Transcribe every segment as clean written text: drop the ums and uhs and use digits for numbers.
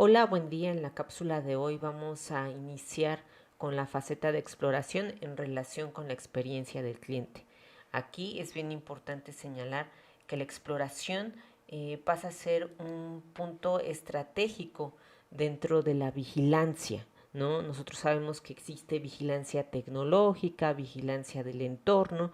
Hola, buen día. En la cápsula de hoy vamos a iniciar con la faceta de exploración en relación con la experiencia del cliente. Aquí es bien importante señalar que la exploración pasa a ser un punto estratégico dentro de la vigilancia, ¿no? Nosotros sabemos que existe vigilancia tecnológica, vigilancia del entorno,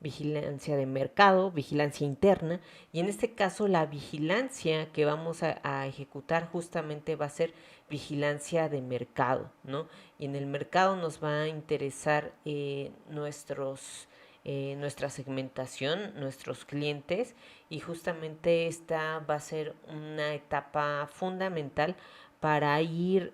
vigilancia de mercado, vigilancia interna, y en este caso la vigilancia que vamos a ejecutar justamente va a ser vigilancia de mercado, ¿no? Y en el mercado nos va a interesar nuestra segmentación, nuestros clientes, y justamente esta va a ser una etapa fundamental para ir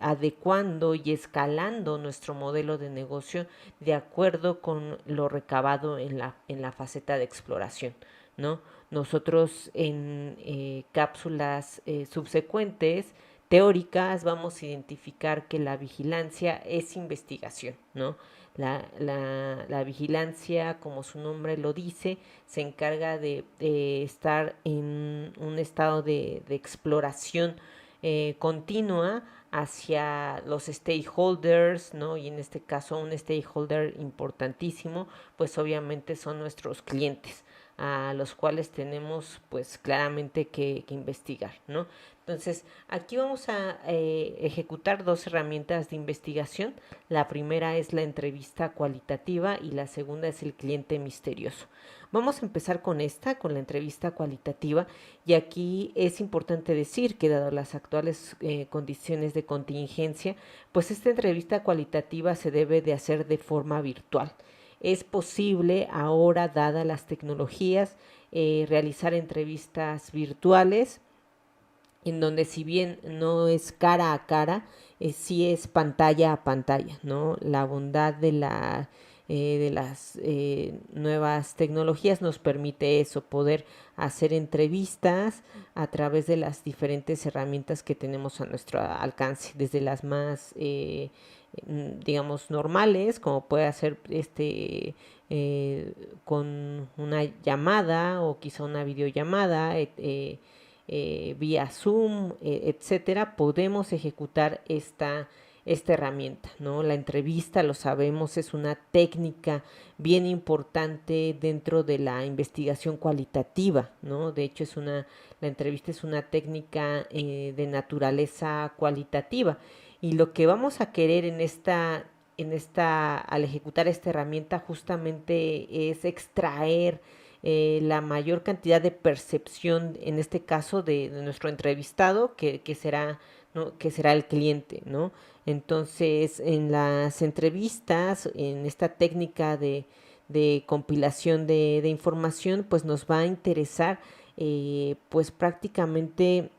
adecuando y escalando nuestro modelo de negocio de acuerdo con lo recabado en la faceta de exploración, ¿no? Nosotros en cápsulas subsecuentes teóricas vamos a identificar que la vigilancia es investigación, ¿no? La vigilancia, como su nombre lo dice, se encarga de estar en un estado de exploración continua hacia los stakeholders, ¿no? Y en este caso un stakeholder importantísimo, pues obviamente son nuestros clientes, a los cuales tenemos pues claramente que investigar, ¿no? Entonces, aquí vamos a ejecutar dos herramientas de investigación. La primera es la entrevista cualitativa y la segunda es el cliente misterioso. Vamos a empezar con con la entrevista cualitativa, y aquí es importante decir que dado las actuales condiciones de contingencia, pues esta entrevista cualitativa se debe de hacer de forma virtual. Es posible ahora, dadas las tecnologías, realizar entrevistas virtuales en donde si bien no es cara a cara, sí es pantalla a pantalla, ¿no? La bondad de las nuevas tecnologías nos permite eso, poder hacer entrevistas a través de las diferentes herramientas que tenemos a nuestro alcance, desde las más, digamos, normales, como puede ser con una llamada o quizá una videollamada, vía Zoom, etcétera, podemos ejecutar esta herramienta, ¿no? La entrevista, lo sabemos, es una técnica bien importante dentro de la investigación cualitativa, ¿no? De hecho, la entrevista es una técnica de naturaleza cualitativa, y lo que vamos a querer al ejecutar esta herramienta justamente es extraer la mayor cantidad de percepción, en este caso de nuestro entrevistado, que será, ¿no? Que será el cliente, ¿no? Entonces, en las entrevistas, en esta técnica de compilación de información, pues nos va a interesar, pues prácticamente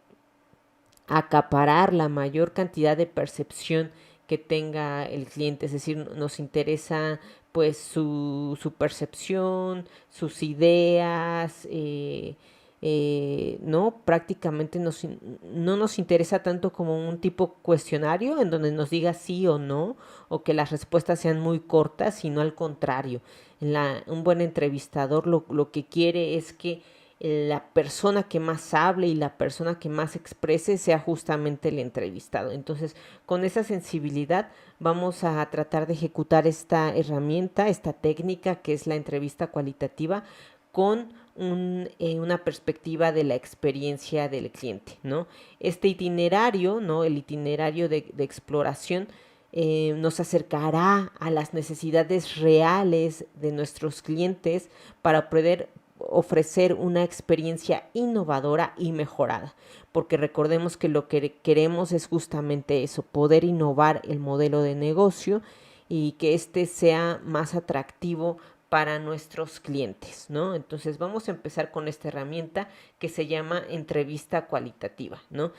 acaparar la mayor cantidad de percepción que tenga el cliente, es decir, nos interesa pues su percepción, sus ideas, ¿no? Prácticamente no nos interesa tanto como un tipo cuestionario en donde nos diga sí o no, o que las respuestas sean muy cortas, sino al contrario. Un buen entrevistador lo que quiere es que la persona que más hable y la persona que más exprese sea justamente el entrevistado. Entonces, con esa sensibilidad vamos a tratar de ejecutar esta herramienta, esta técnica que es la entrevista cualitativa con una perspectiva de la experiencia del cliente, ¿no? Este itinerario, ¿no? El itinerario de exploración nos acercará a las necesidades reales de nuestros clientes para poder ofrecer una experiencia innovadora y mejorada, porque recordemos que lo que queremos es justamente eso, poder innovar el modelo de negocio y que este sea más atractivo para nuestros clientes, ¿no? Entonces vamos a empezar con esta herramienta que se llama entrevista cualitativa, ¿no?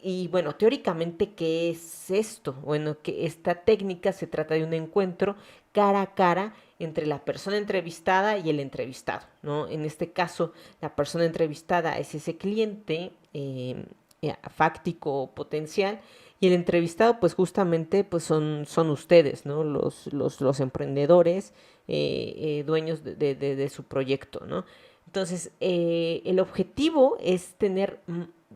Y bueno, teóricamente, ¿qué es esto? Bueno, que esta técnica se trata de un encuentro cara a cara entre la persona entrevistada y el entrevistado, ¿no? En este caso, la persona entrevistada es ese cliente fáctico o potencial, y el entrevistado, pues justamente, pues son ustedes, ¿no? Los emprendedores, dueños de su proyecto, ¿no? Entonces, el objetivo es tener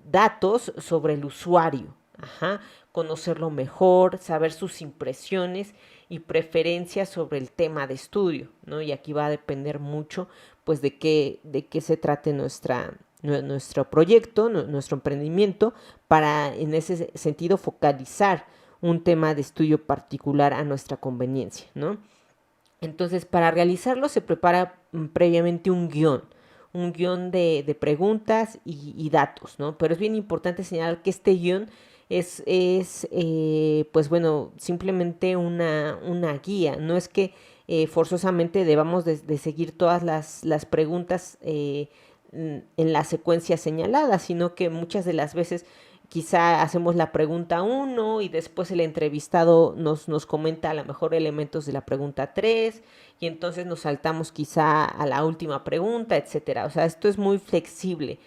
datos sobre el usuario, ajá, conocerlo mejor, saber sus impresiones y preferencias sobre el tema de estudio, ¿no? Y aquí va a depender mucho, pues, de qué se trate nuestro proyecto, nuestro emprendimiento, para en ese sentido focalizar un tema de estudio particular a nuestra conveniencia, ¿no? Entonces, para realizarlo se prepara previamente un guión de preguntas y datos, ¿no? Pero es bien importante señalar que este guión pues bueno, simplemente una guía, no es que forzosamente debamos de seguir todas las preguntas en la secuencia señalada, sino que muchas de las veces quizá hacemos la pregunta uno y después el entrevistado nos comenta a lo mejor elementos de la pregunta 3 y entonces nos saltamos quizá a la última pregunta, etcétera. O sea, esto es muy flexible.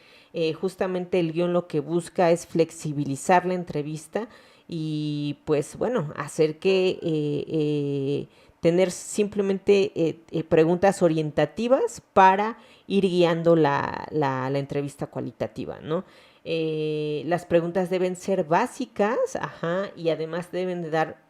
Justamente el guión lo que busca es flexibilizar la entrevista y pues bueno, hacer que tener simplemente preguntas orientativas para ir guiando la entrevista cualitativa, ¿no? Las preguntas deben ser básicas, ajá, y además deben dar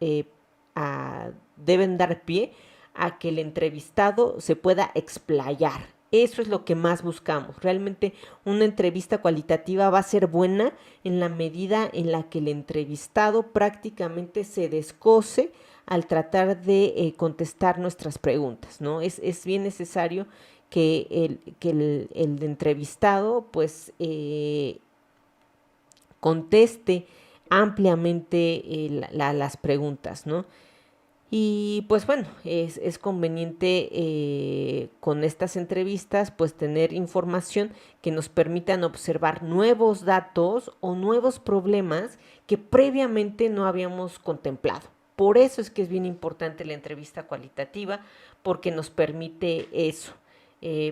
pie a que el entrevistado se pueda explayar. Eso es lo que más buscamos. Realmente una entrevista cualitativa va a ser buena en la medida en la que el entrevistado prácticamente se descoce al tratar de contestar nuestras preguntas, ¿no? Es bien necesario que el entrevistado pues conteste ampliamente las preguntas, ¿no? Y pues bueno, es conveniente con estas entrevistas pues tener información que nos permitan observar nuevos datos o nuevos problemas que previamente no habíamos contemplado. Por eso es que es bien importante la entrevista cualitativa, porque nos permite eso,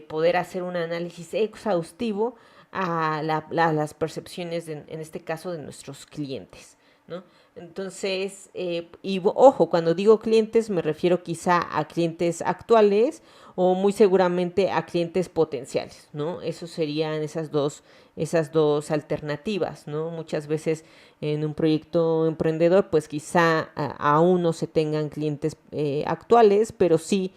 poder hacer un análisis exhaustivo a las percepciones, en este caso, de nuestros clientes, ¿no? Entonces, y ojo, cuando digo clientes me refiero quizá a clientes actuales o muy seguramente a clientes potenciales, ¿no? Eso serían esas dos alternativas, ¿no? Muchas veces en un proyecto emprendedor, pues quizá aún no se tengan clientes actuales, pero sí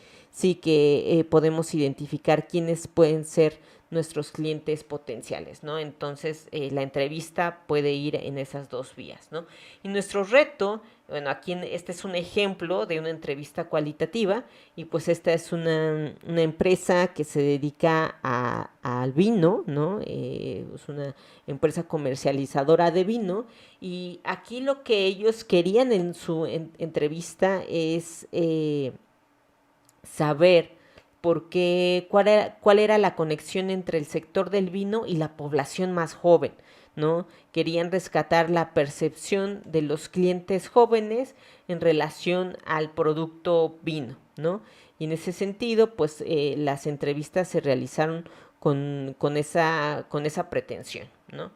que podemos identificar quiénes pueden ser nuestros clientes potenciales, ¿no? Entonces, la entrevista puede ir en esas dos vías, ¿no? Y nuestro reto, bueno, aquí este es un ejemplo de una entrevista cualitativa y pues esta es una empresa que se dedica al vino, ¿no? Es una empresa comercializadora de vino y aquí lo que ellos querían en su entrevista es saber cuál era la conexión entre el sector del vino y la población más joven, ¿no? Querían rescatar la percepción de los clientes jóvenes en relación al producto vino, ¿no? Y en ese sentido, pues las entrevistas se realizaron con esa pretensión, ¿no?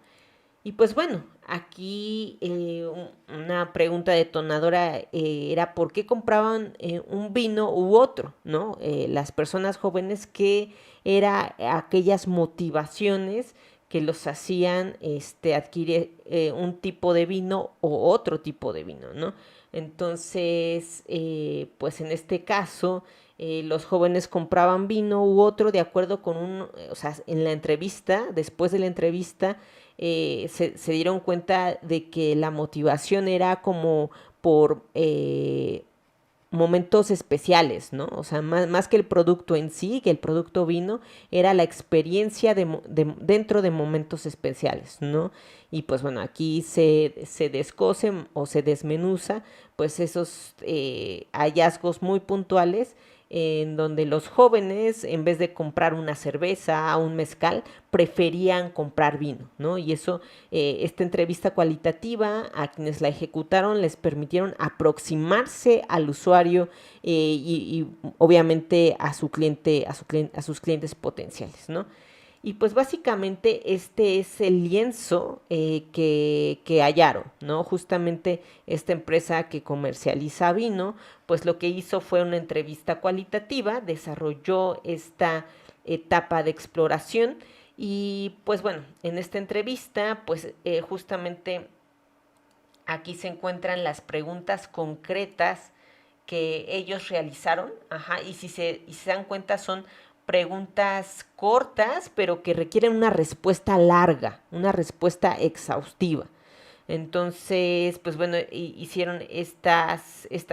Y pues bueno, aquí una pregunta detonadora era por qué compraban un vino u otro, ¿no? Las personas jóvenes, ¿qué era aquellas motivaciones que los hacían adquirir un tipo de vino o otro tipo de vino, ¿no? Entonces, pues en este caso, los jóvenes compraban vino u otro de acuerdo con o sea, en la entrevista, después de la entrevista, se dieron cuenta de que la motivación era como por momentos especiales, ¿no? O sea, más que el producto en sí, que el producto vino, era la experiencia dentro de momentos especiales, ¿no? Y pues bueno, aquí se descoce o se desmenuza pues esos hallazgos muy puntuales en donde los jóvenes, en vez de comprar una cerveza, un mezcal, preferían comprar vino, ¿no? Y eso, esta entrevista cualitativa a quienes la ejecutaron les permitieron aproximarse al usuario y obviamente a sus clientes potenciales, ¿no? Y pues básicamente este es el lienzo que hallaron, ¿no? Justamente esta empresa que comercializa vino, pues lo que hizo fue una entrevista cualitativa, desarrolló esta etapa de exploración Y pues bueno, en esta entrevista, pues justamente aquí se encuentran las preguntas concretas que ellos realizaron, ajá, y se dan cuenta son preguntas cortas, pero que requieren una respuesta larga, una respuesta exhaustiva. Entonces, pues bueno, hicieron esta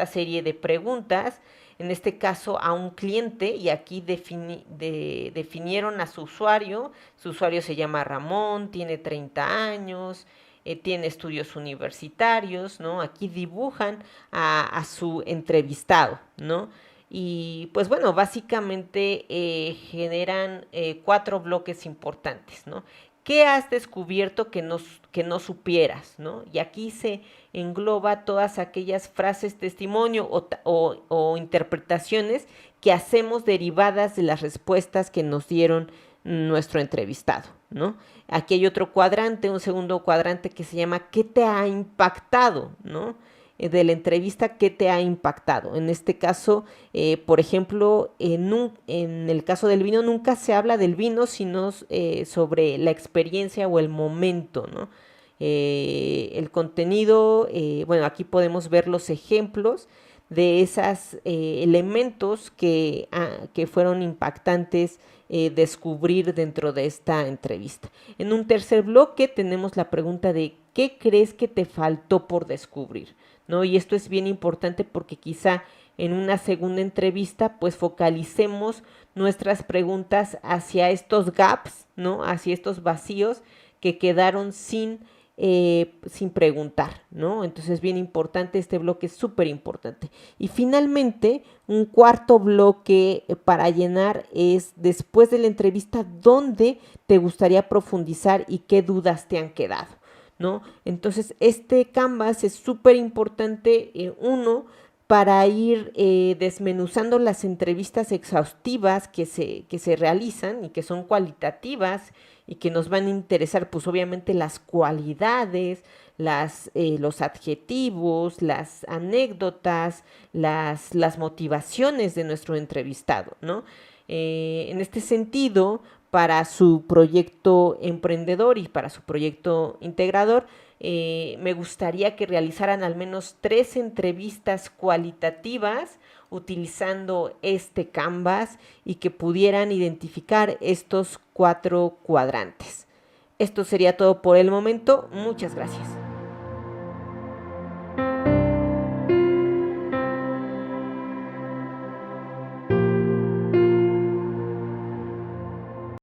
serie de preguntas, en este caso a un cliente, y aquí definieron a su usuario se llama Ramón, tiene 30 años, tiene estudios universitarios, ¿no? Aquí dibujan a su entrevistado, ¿no? Y pues bueno, básicamente generan 4 bloques importantes, ¿no? ¿Qué has descubierto que no supieras, ¿no? Y aquí se engloba todas aquellas frases testimonio o interpretaciones que hacemos derivadas de las respuestas que nos dieron nuestro entrevistado, ¿no? Aquí hay otro cuadrante, un segundo cuadrante que se llama ¿qué te ha impactado?, ¿no? De la entrevista, ¿qué te ha impactado? En este caso, por ejemplo, en el caso del vino, nunca se habla del vino, sino sobre la experiencia o el momento, ¿no? El contenido, bueno, aquí podemos ver los ejemplos de esos elementos que fueron impactantes descubrir dentro de esta entrevista. En un tercer bloque tenemos la pregunta de ¿qué crees que te faltó por descubrir? ¿No? Y esto es bien importante porque quizá en una segunda entrevista pues focalicemos nuestras preguntas hacia estos gaps, ¿no? Hacia estos vacíos que quedaron sin preguntar, ¿no? Entonces es bien importante, este bloque es súper importante. Y finalmente, un cuarto bloque para llenar es después de la entrevista, ¿dónde te gustaría profundizar y qué dudas te han quedado? ¿No? Entonces, este canvas es súper importante, para ir desmenuzando las entrevistas exhaustivas que se realizan y que son cualitativas y que nos van a interesar, pues obviamente las cualidades, los adjetivos, las anécdotas, las motivaciones de nuestro entrevistado, ¿no? En este sentido, para su proyecto emprendedor y para su proyecto integrador, me gustaría que realizaran al menos 3 entrevistas cualitativas utilizando este Canvas y que pudieran identificar estos 4 cuadrantes. Esto sería todo por el momento. Muchas gracias.